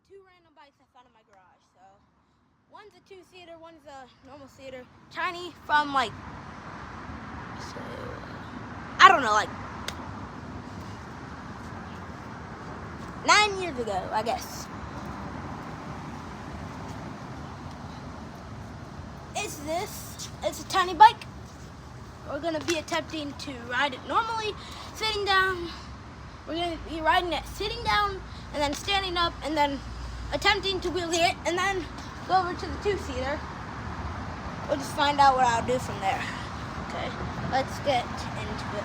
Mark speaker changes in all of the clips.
Speaker 1: two random bikes I found in my garage. So one's a two-seater, one's a normal seater. Tiny from like, I don't know, like 9 years ago, I guess. It's a tiny bike. We're gonna be attempting to ride it normally, sitting down. We're gonna be riding it sitting down and then standing up and then attempting to wheelie it and then go over to the two-seater. We'll just find out what I'll do from there. Okay, let's get into it.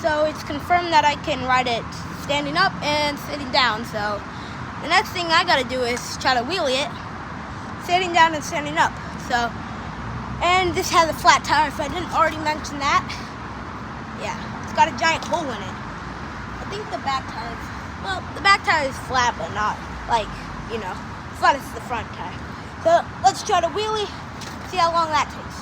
Speaker 1: So it's confirmed that I can ride it standing up and sitting down. So the next thing I gotta do is try to wheelie it, sitting down and standing up. So, and this has a flat tire, if I didn't already mention that. Yeah, it's got a giant hole in it. I think the back tire is, well, the back tire is flat, but not like, you know, flat as the front tire. So let's try to wheelie, see how long that takes.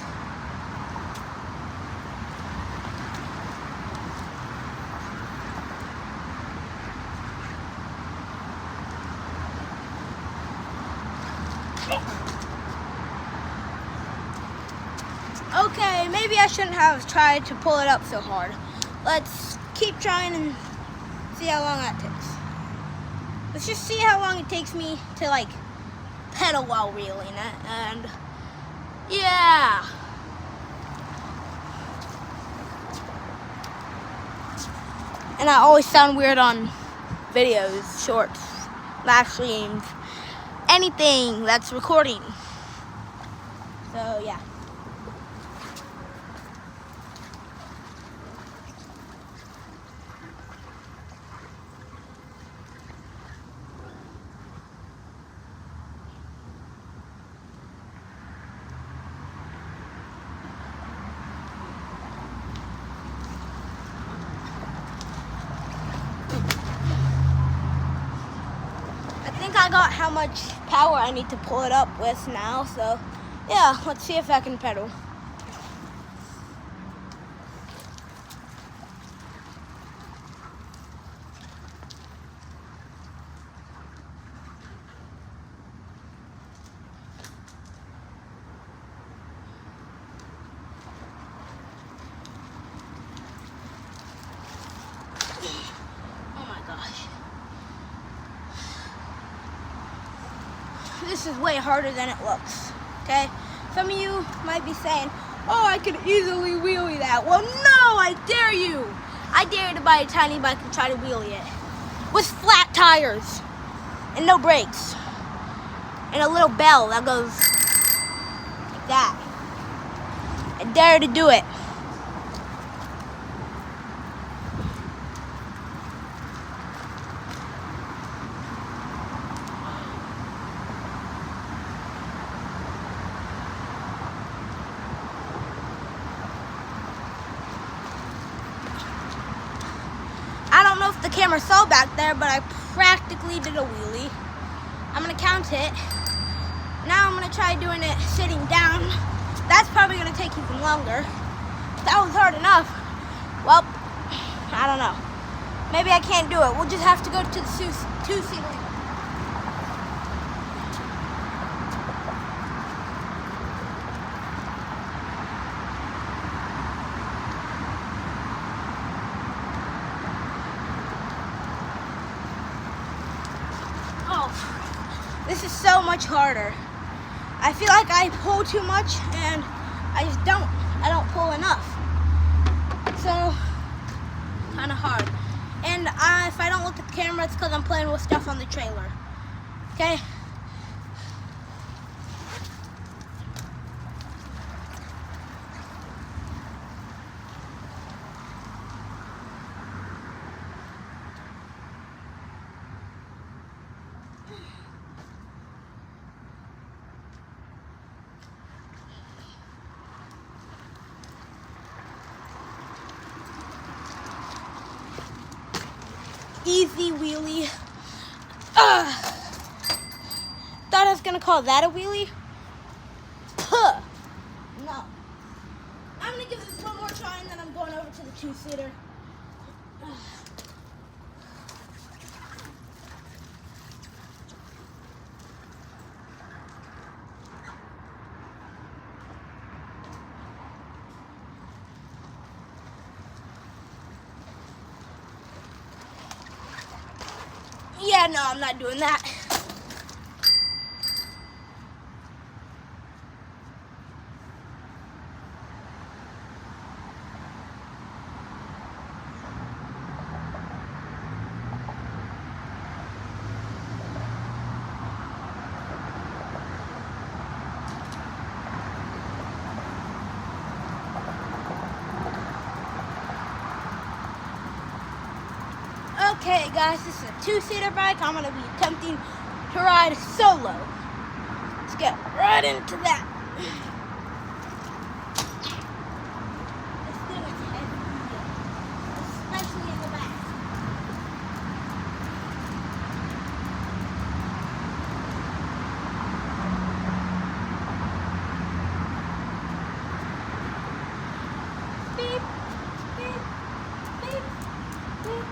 Speaker 1: Okay, maybe I shouldn't have tried to pull it up so hard. Let's keep trying and see how long that takes. Let's just see how long it takes me to like pedal while reeling it, and yeah. And I always sound weird on videos, shorts, live streams, anything that's recording. So yeah. I got how much power I need to pull it up with now, so yeah, let's see if I can pedal. Oh my gosh. This is way harder than it looks, okay? Some of you might be saying, oh, I could easily wheelie that. Well, no, I dare you. I dare you to buy a tiny bike and try to wheelie it with flat tires and no brakes and a little bell that goes like that. I dare you to do it. I don't know if the camera saw back there, but I practically did a wheelie. I'm gonna count it. Now I'm gonna try doing it sitting down. That's probably gonna take even longer. That was hard enough. Well, I don't know. Maybe I can't do it. We'll just have to go to the two-seater. This is so much harder. I feel like I pull too much and I don't pull enough. So, kind of hard. And if I don't look at the camera, it's because I'm playing with stuff on the trailer. Okay? easy wheelie. Thought I was gonna call that a wheelie? Puh. No. I'm gonna give this one more try and then I'm going over to the two-seater. Yeah, no, I'm not doing that. Okay, guys, this is a two-seater bike. I'm going to be attempting to ride solo. Let's get right into that. This thing is heavy, especially in the back. Beep, beep, beep, beep.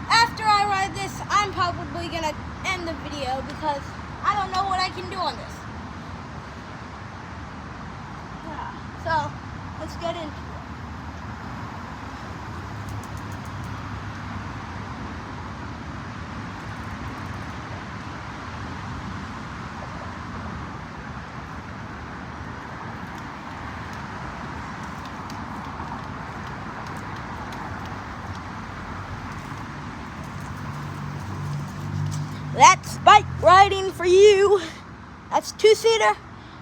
Speaker 1: After I ride this, I'm probably going to end the video because I don't know what I can do on this. Yeah. So, let's get into it. That's bike riding for you. That's two-seater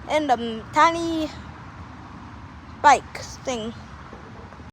Speaker 1: and a tiny bike thing.